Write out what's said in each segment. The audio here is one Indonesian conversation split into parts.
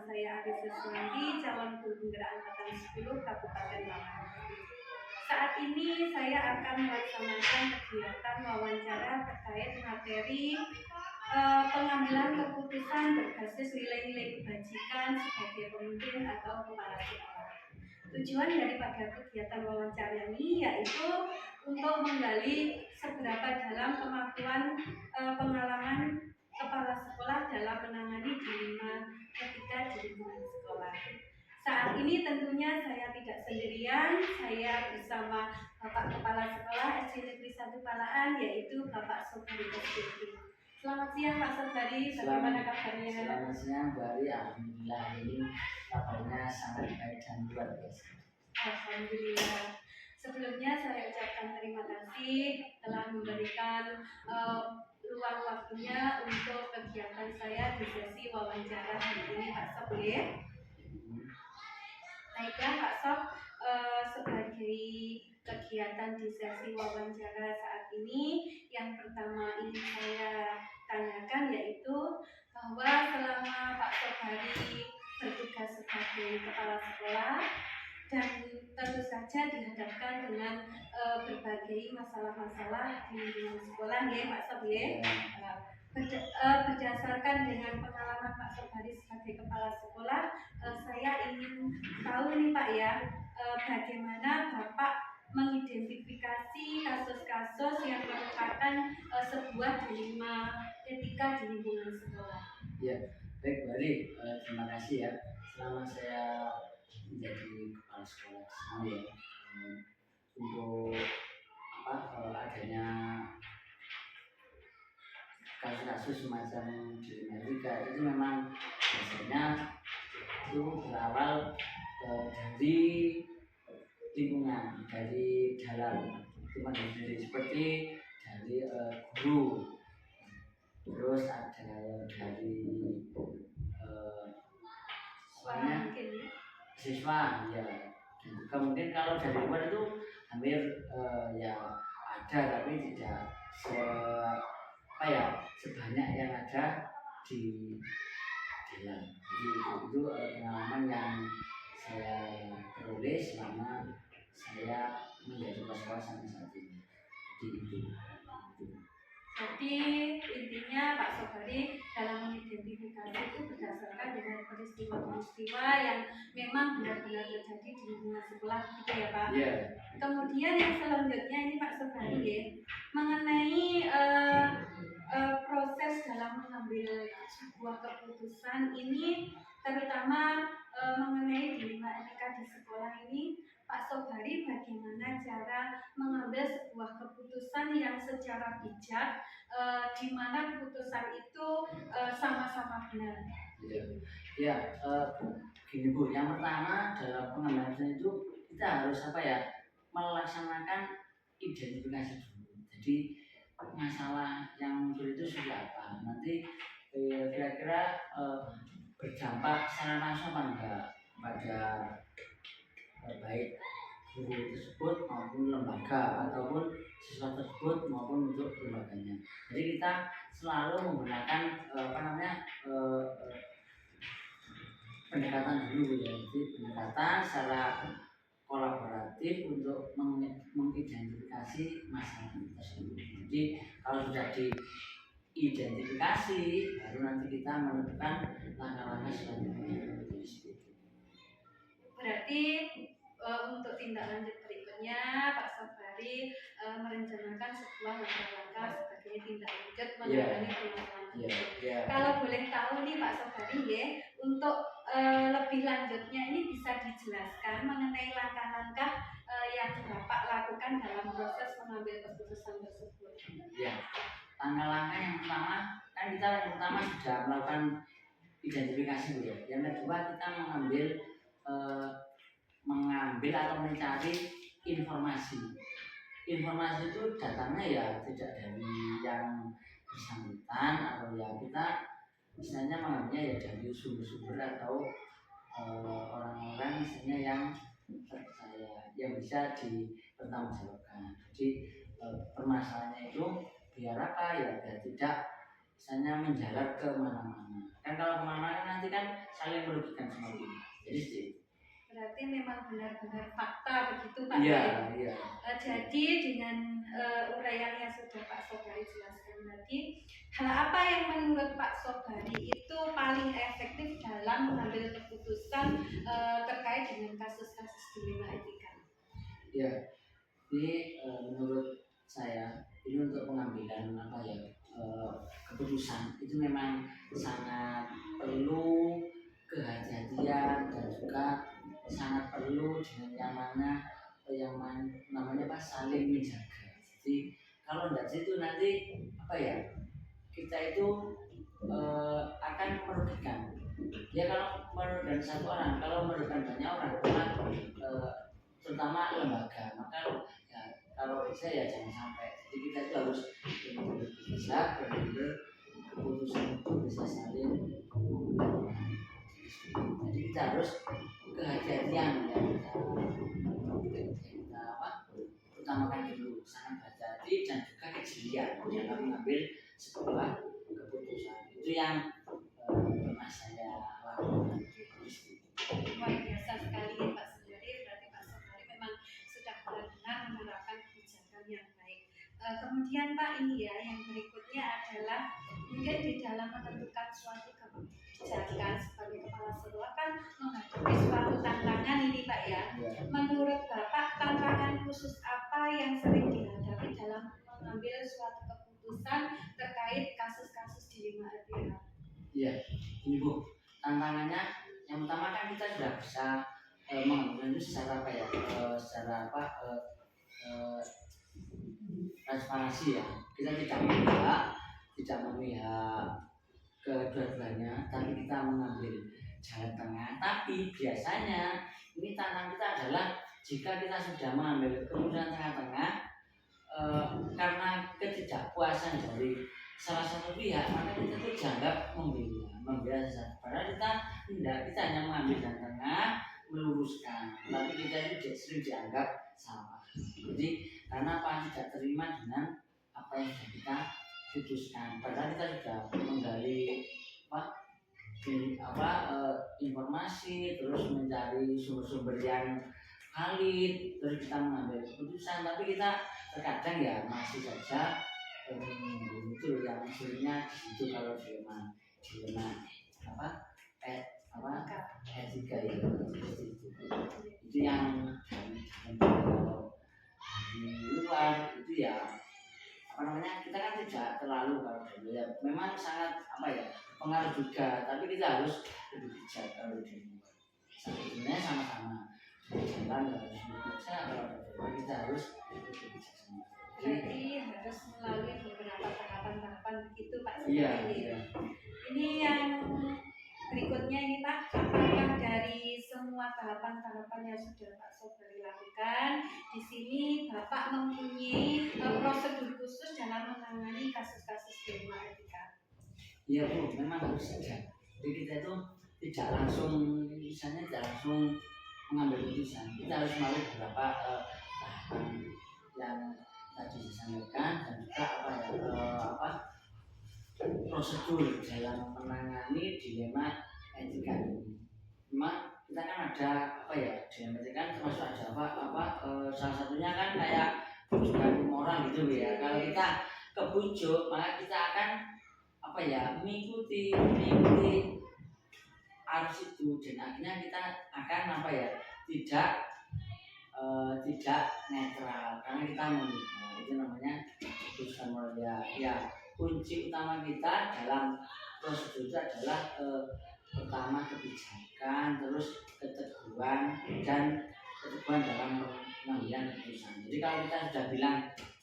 saya Aris Suswandi, calon guru penggerak angkatan 10 Kabupaten Malang. Saat ini saya akan melaksanakan kegiatan wawancara terkait materi pengambilan keputusan berbasis nilai-nilai kebajikan sebagai pemimpin atau kepala sekolah. Tujuan daripada kegiatan wawancara ini yaitu untuk menggali seberapa dalam kemampuan pengalaman kepala sekolah dalam menangani dilema ketika di lingkungan sekolah. Saat ini tentunya saya tidak sendirian, saya bersama Bapak Kepala Sekolah SD Negeri 1 Palaan, yaitu Bapak Sobari SDG. Selamat siang Pak Sobari, bagaimana kabarnya? Selamat siang Bu Ari, alhamdulillah ini kabarnya sangat baik dan luar biasa. Alhamdulillah. Sebelumnya saya ucapkan terima kasih telah memberikan luang waktunya untuk kegiatan saya di sesi wawancara hari ini Pak Sob ya. Baiklah Pak Sob, sebagai kegiatan di sesi wawancara saat ini, yang pertama ingin saya tanyakan yaitu bahwa selama Pak Sobari bertugas sebagai kepala sekolah dan tentu saja dihadapkan dengan berbagai masalah-masalah di lingkungan sekolah ya Pak Sob ya. Berdasarkan dengan pengalaman Pak Sobari sebagai kepala sekolah, saya ingin tahu nih Pak ya, bagaimana Bapak mengidentifikasi kasus-kasus yang merupakan sebuah dilema etika di lingkungan sekolah. Ya, baik Bu Ari, terima kasih ya. Selama saya menjadi kepala sekolah di sini ya, untuk adanya kasus-kasus semacam dilema etika itu memang biasanya itu berawal dari lingkungan, dari dalam lingkungan sendiri, seperti dari guru, terus ada dari siswa ya, dan juga mungkin kalau dari luar itu hampir ya ada, tapi tidak sebanyak yang ada di dalam. Jadi itu pengalaman yang saya peroleh selama saya menjadi kepala sekolah sampai saat ini. Jadi intinya Pak Sobari dalam mengidentifikasi itu berdasarkan dengan peristiwa-peristiwa yang memang benar-benar terjadi di lingkungan sekolah, gitu ya Pak. Yeah. Kemudian yang selanjutnya ini Pak Sobari ya, mengenai proses dalam mengambil sebuah keputusan ini, terutama mengenai dilema etika di sekolah ini, Pak Sobari bagaimana cara mengambil sebuah keputusan yang secara bijak, di mana keputusan itu sama-sama benar. Ya, gini Bu, yang pertama dalam pengambilan itu kita harus melaksanakan identifikasi dulu. Jadi masalah yang muncul itu sudah apa, nanti kira-kira berdampak secara langsung apa enggak pada baik guru tersebut maupun lembaga ataupun siswa tersebut maupun untuk lembaganya. Jadi kita selalu menggunakan pendekatan dulu ya, jadi pendekatan secara kolaboratif untuk mengidentifikasi masalah tersebut. Jadi kalau sudah diidentifikasi, baru nanti kita menentukan langkah-langkah selanjutnya. Berarti untuk tindak lanjut berikutnya Pak Sobari merencanakan sebuah langkah-langkah sebagai tindak lanjut menangani permasalahan tersebut. Kalau boleh tahu nih Pak Sobari ya, untuk lebih lanjutnya ini bisa dijelaskan mengenai langkah-langkah yang Bapak lakukan dalam proses mengambil keputusan tersebut. Ya, langkah-langkah yang pertama kan kita sudah melakukan identifikasi ya. Yang kedua kita mengambil atau mencari informasi. Informasi itu datangnya ya tidak dari yang bersangkutan, atau ya kita misalnya mengambilnya ya dari sumber-sumber atau orang-orang misalnya yang terpercaya, yang bisa dipertanggungjawabkan. Jadi permasalahannya itu biar apa ya, biar tidak misalnya menjalar ke mana-mana. Kan kalau kemana-mana nanti kan saling merugikan semua pihak. Jadi seperti itu. Berarti memang benar-benar fakta begitu Pak. Iya, ya? iya. Jadi dengan uraian yang sudah Pak Sobari jelaskan tadi, hal apa yang menurut Pak Sobari itu paling efektif dalam mengambil keputusan terkait dengan kasus-kasus dilema etika? Ya, ini menurut saya ini untuk pengambilan keputusan itu memang sangat perlu kehati-hatian dan juga sangat perlu dengan namanya saling menjaga. Jadi kalau tidak itu nanti kita itu akan merugikan. Ya kalau merugikan satu orang, kalau merugikan banyak orang, terutama lembaga, maka ya, kalau bisa ya jangan sampai. Jadi kita itu harus benar-benar bijak, benar-benar keputusan itu bisa saling. Jadi kita harus kehati-hatian ya kita utamakan dulu sangat hati-hati dan juga kejelian dalam mengambil sebuah keputusan. Itu yang pernah saya lakukan. Luar biasa sekali Pak Sobari, berarti Pak Sobari memang sudah benar-benar menerapkan kebijakan yang baik. Kemudian Pak ini ya, yang berikutnya adalah mungkin di dalam menentukan suatu kebijakan sebagai kepala sekolah kan menghadapi suatu tantangan ini Pak ya. Menurut Bapak tantangan khusus apa yang sering dihadapi dalam mengambil suatu keputusan terkait kasus-kasus dilema etika? Iya, ini Bu, tantangannya yang pertama kan kita sudah bisa mengambil itu secara transparansi ya. Kita tidak memihak kedua-duanya, tapi kita mengambil jalan tengah. Tapi biasanya ini tantangan kita adalah jika kita sudah mengambil keputusan tengah-tengah karena ketidakpuasan dari salah satu pihak, maka kita itu dianggap membela sesat. Padahal kita hanya mengambil jalan tengah, meluruskan, tapi kita itu sering dianggap salah. Jadi karena tidak terima dengan apa yang sudah kita putuskan. Padahal kita sudah menggali informasi, terus mencari sumber-sumber yang valid, terus kita mengambil keputusan, tapi kita terkadang ya masih saja itu yang hasilnya di situ. Kalau dilema etika itu yang kalau di luar itu ya kita kan tidak terlalu kalau dulu ya memang sangat pengaruh juga, tapi kita harus lebih bijak kalau di luar. Sebenarnya sama-sama jalan harus bisa, kalau kita harus lebih bijak sama. Jadi harus melalui beberapa tahapan-tahapan begitu Pak Sobari. Iya. Ini yang berikutnya ini Pak, apakah dari semua tahapan-tahapan yang sudah Pak Sobari lakukan, di sini Bapak mempunyai prosedur khusus dalam menangani kasus-kasus dilema etika? Iya Bu, memang harus saja. Jadi kita itu tidak langsung mengambil keputusan. Kita harus melalui beberapa tahapan yang tadi disampaikan dan juga prosedur dalam menangani dilema etika ini. Memang kita kan ada dilema etika termasuk ada salah satunya kan kayak bujukan moral gitu ya. Kalau kita kebujuk maka kita akan mengikuti arus itu dan akhirnya kita akan tidak netral karena kita memihak. Itu namanya keputusan moral ya. Kunci utama kita dalam prosedur itu adalah pertama kebijakan, terus keteguhan dalam pengambilan keputusan. Jadi kalau kita sudah bilang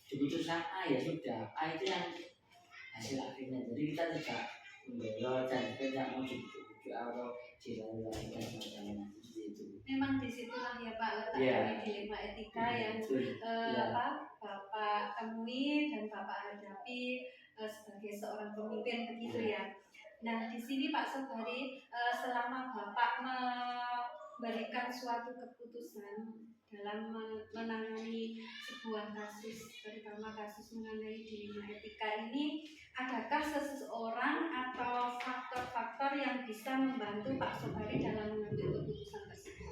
keputusan A ya sudah, A itu yang hasil akhirnya. Jadi kita tidak membelot dan kita tidak mau dibujuk atau dilalui dan semacamnya. Memang disitulah ya Pak letak dari dilema etika yang Bapak temui dan Bapak hadapi sebagai seorang pemimpin begitu ya. Nah di sini Pak Sobari, selama Bapak memberikan suatu keputusan dalam menangani sebuah kasus, terutama kasus mengenai dilema etika ini, adakah seseorang atau faktor-faktor yang bisa membantu Pak Sobari dalam mengambil keputusan tersebut?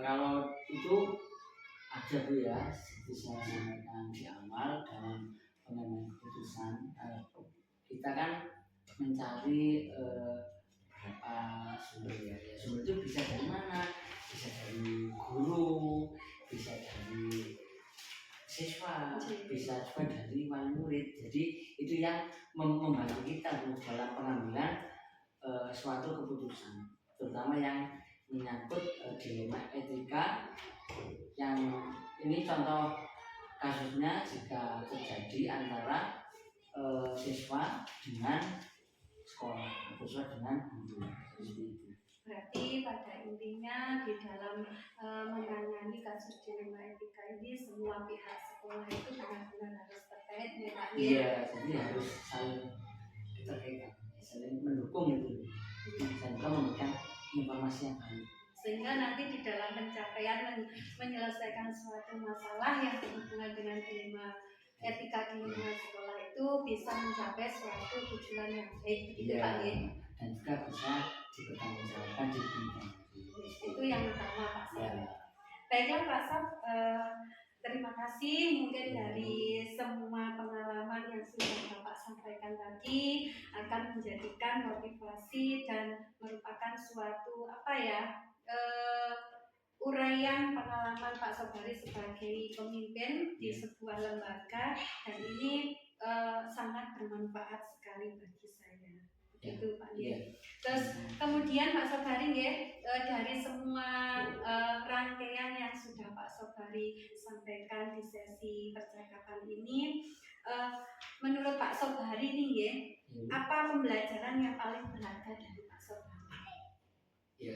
Kalau itu ada Bu ya, seperti saya sampaikan di awal dalam pengambilan keputusan, kita kan mencari berapa sumber ya. Sumber itu bisa dari mana? Bisa dari guru, bisa dari siswa, bisa juga dari wali murid. Jadi itu yang membantu kita Bu, dalam pengambilan suatu keputusan, terutama yang menyangkut dilema etika. Yang ini contoh kasusnya jika terjadi antara siswa dengan sekolah atau siswa dengan guru, seperti itu. Berarti pada intinya di dalam menangani kasus dilema etika ini semua pihak sekolah itu benar-benar harus terkait ya Pak. Iya, jadi harus saling terkait, saling mendukung itu, dan juga memberikan informasi yang baik. Sehingga nanti di dalam pencapaian menyelesaikan suatu masalah yang berhubungan dengan dilema etika di lingkungan sekolah itu bisa mencapai suatu tujuan yang baik, begitu Pak ya. Dan juga bisa dipertanggungjawabkan di pendidikan. Itu yang utama Pak Sob. Ya. Baiklah Pak Sob, terima kasih mungkin dari semua pengalaman yang sudah Bapak sampaikan tadi akan menjadikan motivasi dan merupakan suatu uraian pengalaman Pak Sobari sebagai pemimpin di sebuah lembaga, dan ini sangat bermanfaat sekali bagi saya. Begitu Pak. Terus kemudian Pak Sobari dari semua rangkaian yang sudah Pak Sobari sampaikan di sesi percakapan ini, menurut Pak Sobari nih apa pembelajaran yang paling berharga dari Pak Sobari? Ya,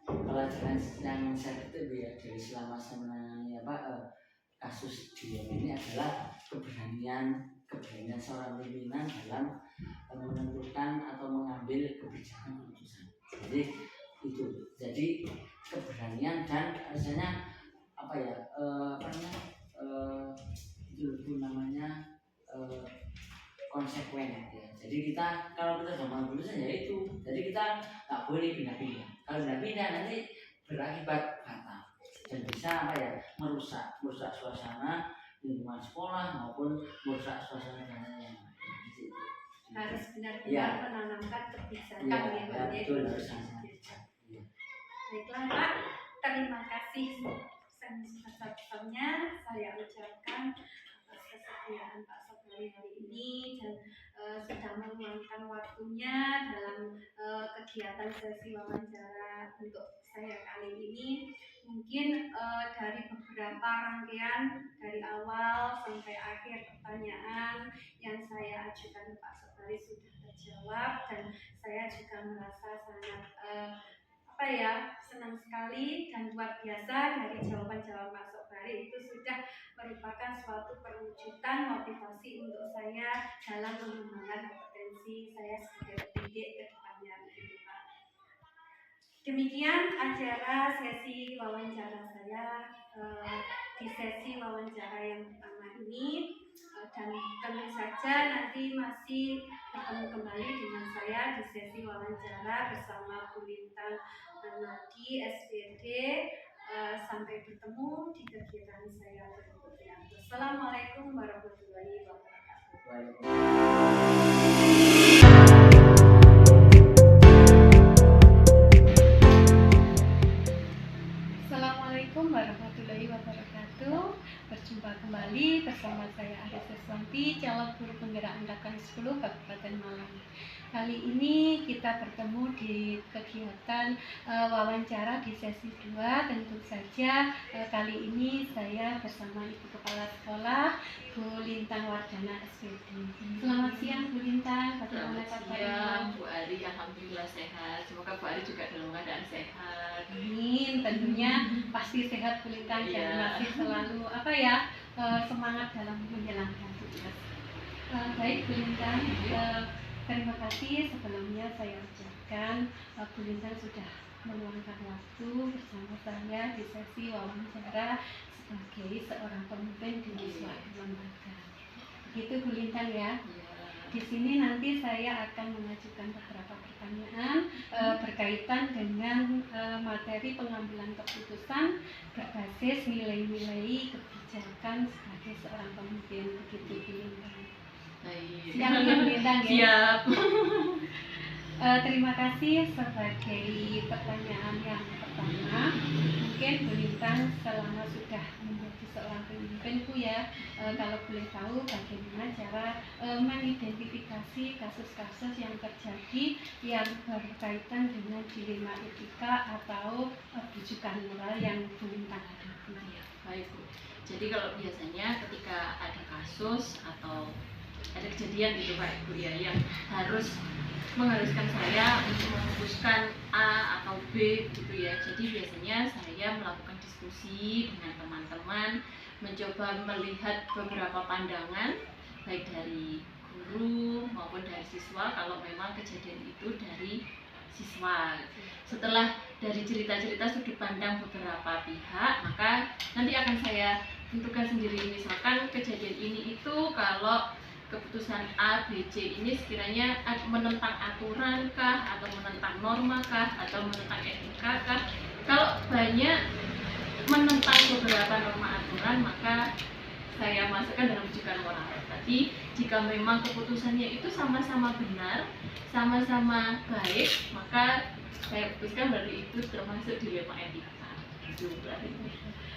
pelajaran yang saya ketahui ya dari selama saya menangani kasus dilema ini adalah keberanian seorang pimpinan dalam menentukan atau mengambil kebijakan keputusan. Jadi keberanian dan rasanya itu namanya konsekuen ya. Jadi kita kalau kita sudah mengambil keputusan ya itu, jadi kita nggak boleh pindah-pindah. Kalau pindah-pindah nanti berakibat fatal dan bisa merusak suasana lingkungan sekolah maupun merusak suasana yang lain. Harus benar-benar menanamkan kebijakan betul, harus Baiklah Pak, terima kasih sebesar-besarnya saya ucapkan atas kesediaan Pak Sobari hari ini dan sudah meluangkan waktunya dalam kegiatan sesi wawancara untuk saya kali ini. Mungkin dari beberapa rangkaian dari awal sampai akhir pertanyaan yang saya ajukan ke Pak Sobari sudah terjawab, dan saya juga merasa sangat senang sekali dan luar biasa dari jawaban-jawaban Pak Sobari itu sudah merupakan suatu perwujudan motivasi untuk saya dalam mengembangkan kompetensi saya sebagai pendidik ke depannya, begitu Pak. Demikian acara sesi wawancara saya di sesi wawancara yang pertama ini, dan tentu saja nanti masih bertemu kembali dengan saya di sesi wawancara bersama Bu Lintang Nadi SPD. Sampai bertemu di kegiatan saya berikutnya. Wassalamualaikum warahmatullahi wabarakatuh. Assalamualaikum warahmatullahi wabarakatuh. Berjumpa kembali bersama saya Aris Seswanti, calon guru penggerak angkatan 10 Kabupaten Malang. Kali ini kita bertemu di kegiatan wawancara di sesi 2. Tentu saja kali ini saya bersama Ibu Kepala Sekolah Bu Lintang Wardana SPD. Selamat siang Bu Lintang, bagaimana kabarnya? Bu Ari, alhamdulillah sehat. Semoga Bu Ari juga dalam keadaan sehat. Amin, tentunya pasti sehat Bu Lintang dan masih selalu semangat dalam menjalankan tugas. Baik Bu Lintang, terima kasih sebelumnya saya ucapkan Bu Lintang sudah meluangkan waktu bersama saya di sesi wawancara sebagai seorang pemimpin di suatu lembaga. Gitu Bu Lintang ya. Ya. Di sini nanti saya akan mengajukan beberapa pertanyaan berkaitan dengan materi pengambilan keputusan berbasis nilai-nilai kebijakan sebagai seorang pemimpin, begitu Bu Lintang. Baik. Siap ya Bu Lintang ya. Siap. Terima kasih. Sebagai pertanyaan yang pertama, mungkin Bu Lintang selama sudah menjadi seorang pemimpin Bu ya, kalau boleh tahu bagaimana cara mengidentifikasi kasus-kasus yang terjadi yang berkaitan dengan dilema etika atau rujukan moral yang Bu Lintang hadapi. Ya, baik Bu. Jadi kalau biasanya ketika ada kasus atau ada kejadian gitu Pak Ibu ya yang mengharuskan saya untuk memutuskan A atau B gitu ya. Jadi biasanya saya melakukan diskusi dengan teman-teman, mencoba melihat beberapa pandangan baik dari guru maupun dari siswa kalau memang kejadian itu dari siswa. Setelah dari cerita-cerita sudut pandang beberapa pihak, maka nanti akan saya tentukan sendiri. Misalkan kejadian ini itu kalau keputusan A, B, C ini sekiranya menentang aturan kah, atau menentang norma kah, atau menentang etika kah. Kalau banyak menentang beberapa norma aturan, maka saya masukkan dalam rujukan moral. Tapi jika memang keputusannya itu sama-sama benar, sama-sama baik, maka saya putuskan berarti itu termasuk dilema etika. Itu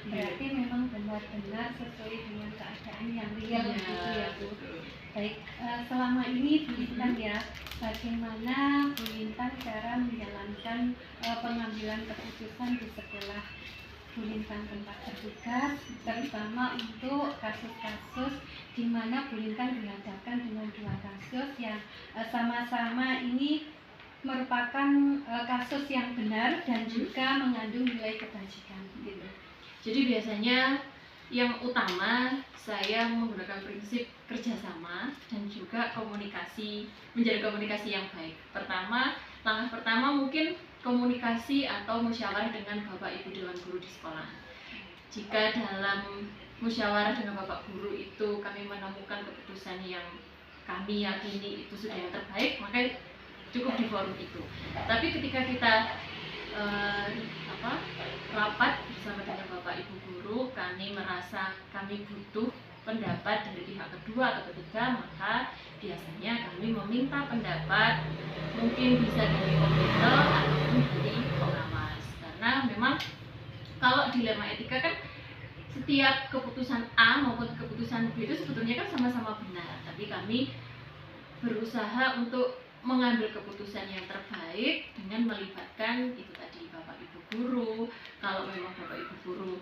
Berarti memang benar-benar sesuai dengan keadaan yang real gitu ya Bu. Baik, selama ini Bu Lintang ya, bagaimana Bu Lintang cara menjalankan pengambilan keputusan di sekolah Bu Lintang tempat bertugas, terutama untuk kasus-kasus di mana Bu Lintang dihadapkan dengan dua kasus yang sama-sama ini merupakan kasus yang benar dan juga mengandung nilai kebajikan gitu. Jadi biasanya yang utama saya menggunakan prinsip kerjasama dan juga komunikasi, menjadi komunikasi yang baik. Langkah pertama mungkin komunikasi atau musyawarah dengan Bapak Ibu Dewan Guru di sekolah. Jika dalam musyawarah dengan Bapak Guru itu kami menemukan keputusan yang kami yakini itu sudah yang terbaik, maka cukup di forum itu. Tapi ketika kita rapat bersama dengan Bapak Ibu Guru, kami merasa kami butuh pendapat dari pihak kedua atau ketiga, maka biasanya kami meminta pendapat, mungkin bisa dari komite ataupun dari pengawas. Karena memang kalau dilema etika kan setiap keputusan A maupun keputusan B itu sebetulnya kan sama-sama benar, tapi kami berusaha untuk mengambil keputusan yang terbaik dengan melibatkan itu tadi Bapak Ibu Guru. Kalau memang Bapak Ibu Guru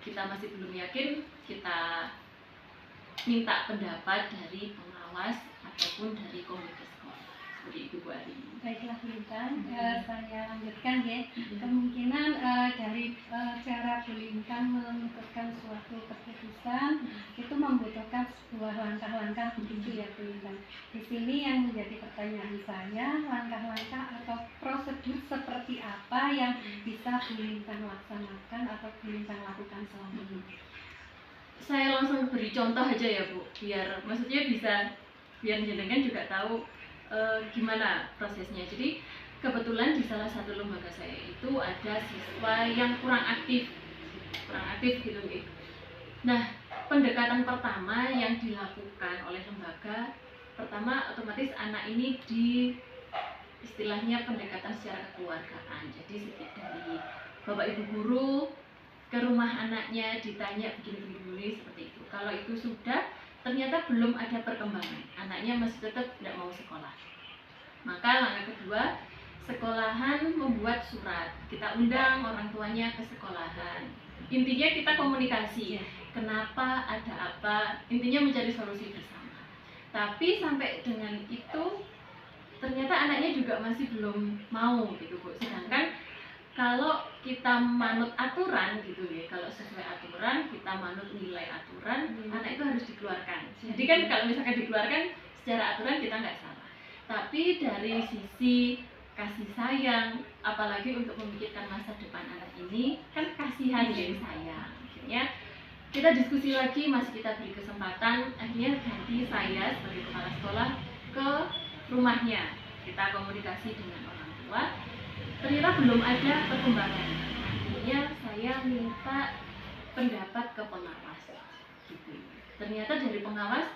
kita masih belum yakin, kita minta pendapat dari pengawas ataupun dari komite sekolah. Seperti itu Bu Ari. Baiklah Bu Lintang, saya lanjutkan ya. Kemungkinan dari cara Bu Lintang memutuskan suatu keputusan itu membutuhkan sebuah langkah-langkah begitu ya Bu Lintang. Di sini yang menjadi pertanyaan saya, langkah-langkah atau prosedur seperti apa yang bisa Bu Lintang laksanakan atau Bu Lintang lakukan selama ini? Saya langsung beri contoh aja ya Bu, biar jenengan juga tahu gimana prosesnya. Jadi kebetulan di salah satu lembaga saya itu ada siswa yang kurang aktif gitu. Nah, pendekatan pertama yang dilakukan oleh lembaga, pertama otomatis anak ini di istilahnya pendekatan secara kekeluargaan. Jadi dari Bapak Ibu Guru ke rumah anaknya ditanya begini seperti itu. Kalau itu sudah ternyata belum ada perkembangan, anaknya masih tetap tidak mau sekolah, maka langkah kedua, sekolahan membuat surat, kita undang orang tuanya ke sekolahan. Intinya kita komunikasi, kenapa, ada apa, intinya mencari solusi bersama. Tapi sampai dengan itu ternyata anaknya juga masih belum mau gitu Bu. Sedangkan kalau kita manut aturan gitu ya, kalau sesuai aturan, kita manut nilai aturan, anak itu harus dikeluarkan. Jadi kan kalau misalkan dikeluarkan secara aturan kita nggak salah. Tapi dari sisi kasih sayang, apalagi untuk memikirkan masa depan anak ini, kan kasihan jadi sayang. Akhirnya kita diskusi lagi, masih kita beri kesempatan. Akhirnya ganti saya sebagai kepala sekolah ke rumahnya, kita komunikasi dengan orang tua. Ternyata belum ada perkembangan. Akhirnya saya minta pendapat ke pengawas gitu. Ternyata dari pengawas,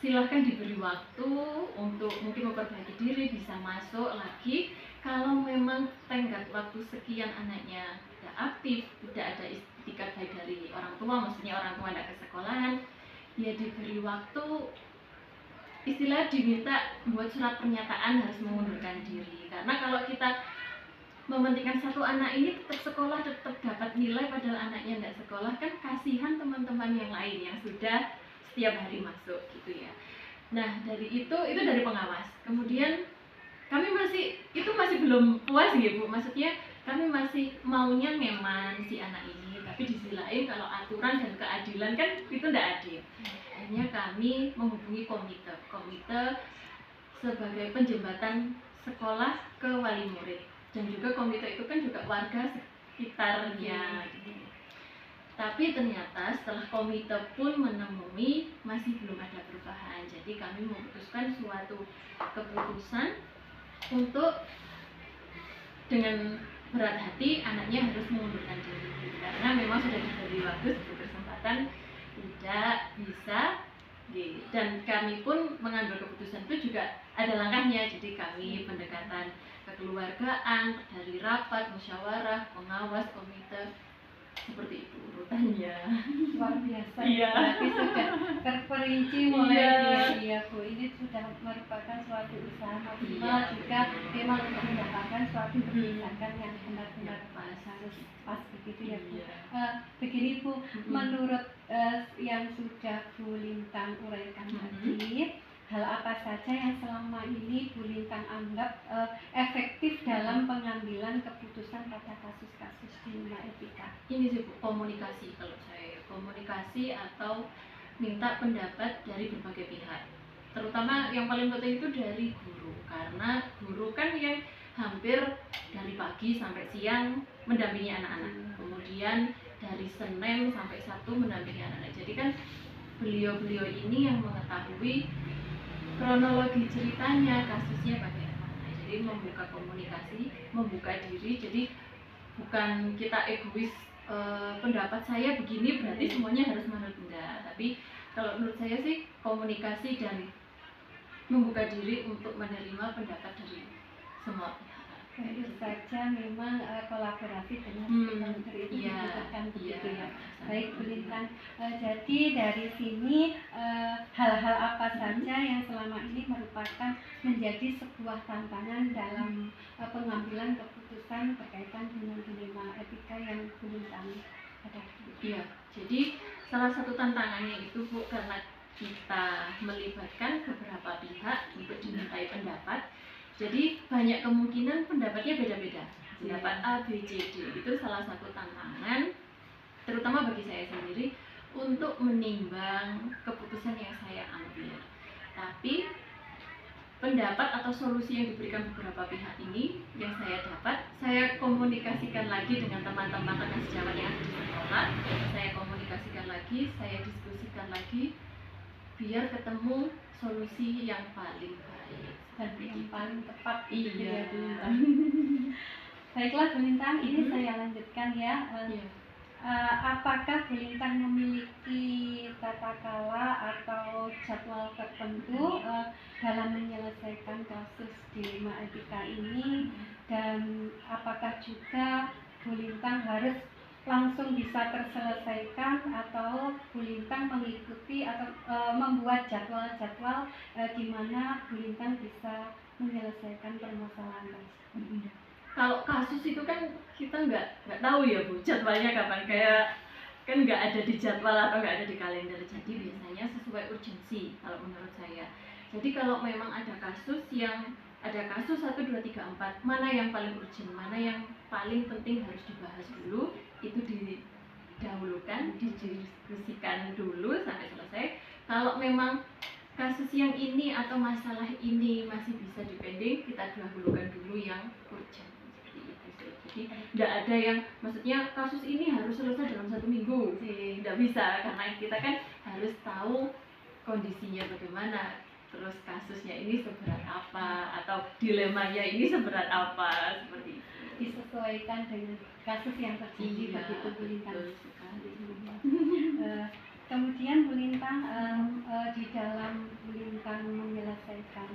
silahkan diberi waktu untuk mungkin memperbaiki diri, bisa masuk lagi. Kalau memang tenggat waktu sekian anaknya tidak aktif, tidak ada istiqat baik dari orang tua, maksudnya orang tua tidak ke sekolahan, ya diberi waktu, istilah diminta buat surat pernyataan harus mengundurkan diri. Karena kalau kita mementingkan satu anak ini tetap sekolah, tetap dapat nilai, padahal anaknya tidak sekolah, kan kasihan teman-teman yang lain yang sudah setiap hari masuk gitu ya. Nah dari itu dari pengawas. Kemudian kami masih belum puas ya Bu, maksudnya kami masih maunya ngeman si anak ini, tapi di sisi lain kalau aturan dan keadilan kan itu tidak adil. Akhirnya kami menghubungi komite sebagai penjembatan sekolah ke wali murid, dan juga komite itu kan juga warga sekitarnya gitu. Tapi ternyata setelah komite pun menemui masih belum ada perubahan. Jadi kami memutuskan suatu keputusan untuk dengan berat hati anaknya harus mengundurkan diri, karena memang sudah diberi waktu, diberi kesempatan, tidak bisa. Dan kami pun mengambil keputusan itu juga ada langkahnya. Jadi kami pendekatan kekeluargaan dari rapat, musyawarah, pengawas, komite, seperti itu urutannya. Luar biasa. Iya. Berarti sudah terperinci mulai dia Bu. Ini sudah merupakan suatu usaha maksimal juga memang untuk mendapatkan suatu kebijakan yang benar-benar harus pas begitu ya Bu. Begini Bu, menurut yang sudah Bu Lintang uraikan tadi, hal apa saja yang selama ini Bu Lintang anggap efektif dalam pengambilan keputusan pada kasus-kasus di rumah etika? Ini sih Bu, komunikasi. Kalau saya komunikasi atau minta pendapat dari berbagai pihak, terutama yang paling penting itu dari guru, karena guru kan yang hampir dari pagi sampai siang mendampingi anak-anak, kemudian dari Senin sampai Sabtu mendampingi anak-anak. Jadi kan beliau-beliau ini yang mengetahui kronologi ceritanya, kasusnya bagaimana. Jadi membuka komunikasi, membuka diri. Jadi bukan kita egois, pendapat saya begini berarti semuanya harus menurut Anda. Tapi kalau menurut saya sih komunikasi dan membuka diri untuk menerima pendapat dari semua pihak. Tentu saja memang kolaborasi dengan stakeholder itu dibutuhkan begitu ya. Baik Bu Lintang, jadi dari sini hal-hal apa saja yang selama ini merupakan menjadi sebuah tantangan dalam pengambilan keputusan berkaitan dengan dilema etika yang Bu Lintang hadapi? Iya, jadi salah satu tantangannya itu Bu, karena kita melibatkan beberapa pihak untuk dimintai pendapat. Jadi banyak kemungkinan pendapatnya beda-beda, pendapat A, B, C, D. Itu salah satu tantangan, terutama bagi saya sendiri, untuk menimbang keputusan yang saya ambil. Tapi pendapat atau solusi yang diberikan beberapa pihak ini yang saya dapat, saya komunikasikan lagi dengan teman-teman rekan sejawat yang ada di sekolah. Saya komunikasikan lagi, saya diskusikan lagi, biar ketemu solusi yang paling baik dan yang paling tepat. Iya. Bu Lintang. Baiklah Bu Lintang, ini saya lanjutkan ya. Apakah Bu Lintang memiliki tata cara atau jadwal tertentu dalam menyelesaikan kasus dilema etika ini, dan apakah juga Bu Lintang harus langsung bisa terselesaikan atau Bu Lintang mengikuti atau membuat jadwal-jadwal di mana Bu Lintang bisa menyelesaikan permasalahan tersebut? Kalau kasus itu kan kita nggak tahu ya Bu, jadwalnya kapan, kayak kan nggak ada di jadwal atau nggak ada di kalender. Jadi biasanya sesuai urgensi kalau menurut saya. Jadi kalau memang ada kasus 1, 2, 3, 4, mana yang paling urgent, mana yang paling penting harus dibahas dulu, itu didahulukan, didiskusikan dulu sampai selesai. Kalau memang kasus yang ini atau masalah ini masih bisa dipending, kita dahulukan dulu yang urgent. Seperti itu. Jadi tidak ada yang maksudnya kasus ini harus selesai dalam 1 minggu sih, tidak bisa, karena kita kan harus tahu kondisinya bagaimana, terus kasusnya ini seberat apa atau dilemanya ini seberat apa, seperti itu. Disesuaikan dengan kasus yang terjadi begitu Bu Lintang. Betul sekali. Kemudian Bu Lintang di dalam Bu Lintang menyelesaikan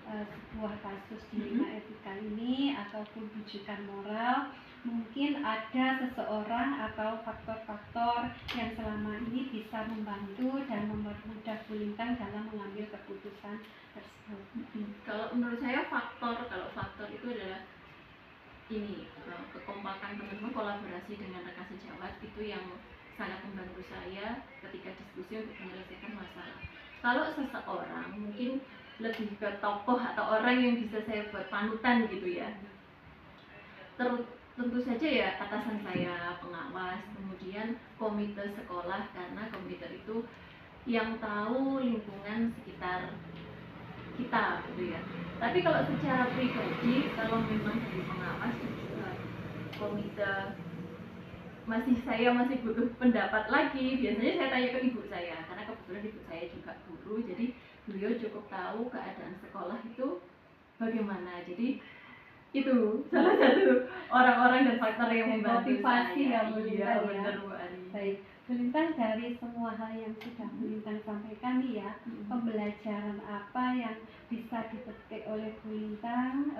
sebuah kasus dilema etika ini ataupun rujukan moral, mungkin ada seseorang atau faktor-faktor yang selama ini bisa membantu dan mempermudah Bu Lintang dalam mengambil keputusan tersebut. Kalau menurut saya kalau faktor itu adalah ini kekompakan teman-teman, kolaborasi dengan rekan sejawat itu yang sangat membantu saya ketika diskusi untuk menyelesaikan masalah. Kalau seseorang mungkin lebih ke tokoh atau orang yang bisa saya buat panutan gitu ya. Tentu saja ya atasan saya, pengawas, kemudian komite sekolah, karena komite itu yang tahu lingkungan sekitar kita gitu ya. Tapi kalau secara pribadi, kalau memang dari pengawas komite saya masih butuh pendapat lagi, biasanya saya tanya ke ibu saya, karena kebetulan ibu saya juga guru, jadi beliau cukup tahu keadaan sekolah itu bagaimana. Jadi itu salah satu orang-orang dan faktor yang membantu motivasi saya. ya Bu Lintang ya. Benar Bu Ani. Baik, Bu Lintang, dari semua hal yang sudah Bu Lintang sampaikan nih ya, pembelajaran apa yang bisa dipetik oleh Bu Lintang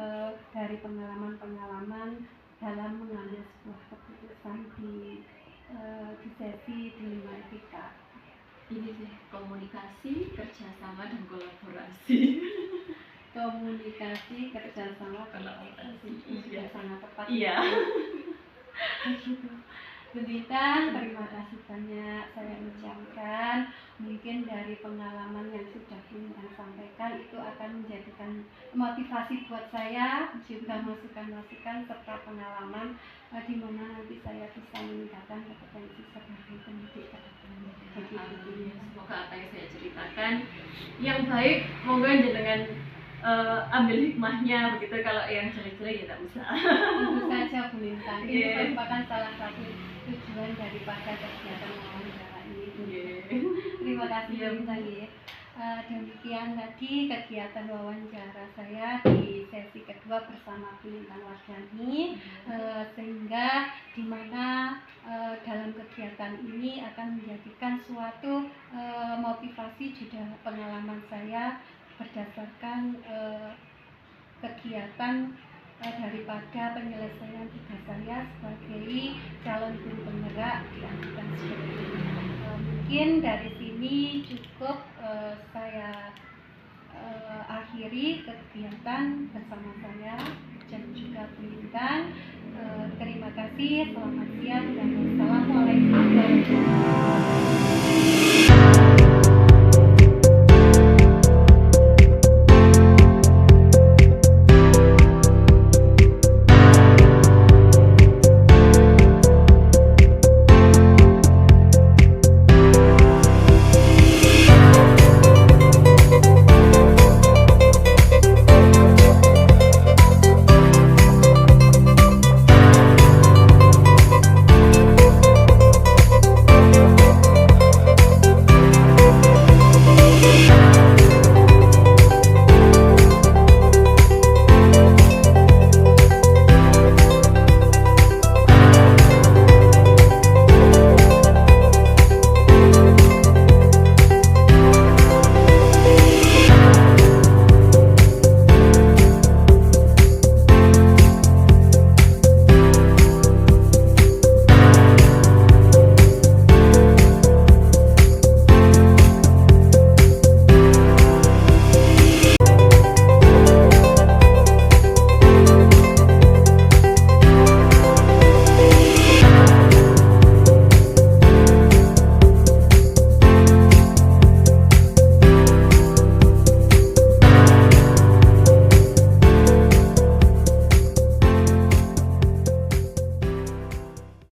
dari pengalaman-pengalaman dalam mengambil sebuah keputusan di sesi dilema etika? Ini sih komunikasi, kerjasama dan kolaborasi. Komunikasi, kerjasama, kolaborasi sudah sangat tepat. Iya. Begitu. Bu Lintang, terima kasih banyak saya ucapkan. Mungkin dari pengalaman yang sudah Bu Lintang sampaikan itu akan menjadikan motivasi buat saya, juga masukan-masukan serta pengalaman di mana nanti saya bisa meningkatkan kompetensi sebagai pendidik ke depannya. Begitu. Semoga apa yang saya ceritakan yang baik, monggo jenengan ambil hikmahnya begitu. Kalau yang jelek-jelek ya tak usah. Tentu saja Bu Lintang. Ini merupakan salah satu tujuan daripada kegiatan wawancara ini. Terima kasih Bu Lintang ya. Demikian tadi kegiatan wawancara saya di sesi kedua bersama Bu Lintang Wardhani, sehingga di mana dalam kegiatan ini akan menjadikan suatu motivasi juga pengalaman saya berdasarkan kegiatan daripada penyelesaian tugas saya sebagai calon guru penggerak diajukan seperti ini. Mungkin dari sini cukup saya akhiri kegiatan bersama saya dan juga Bu Lintang. Terima kasih, selamat siang dan wassalamualaikum warahmatullahi wabarakatuh.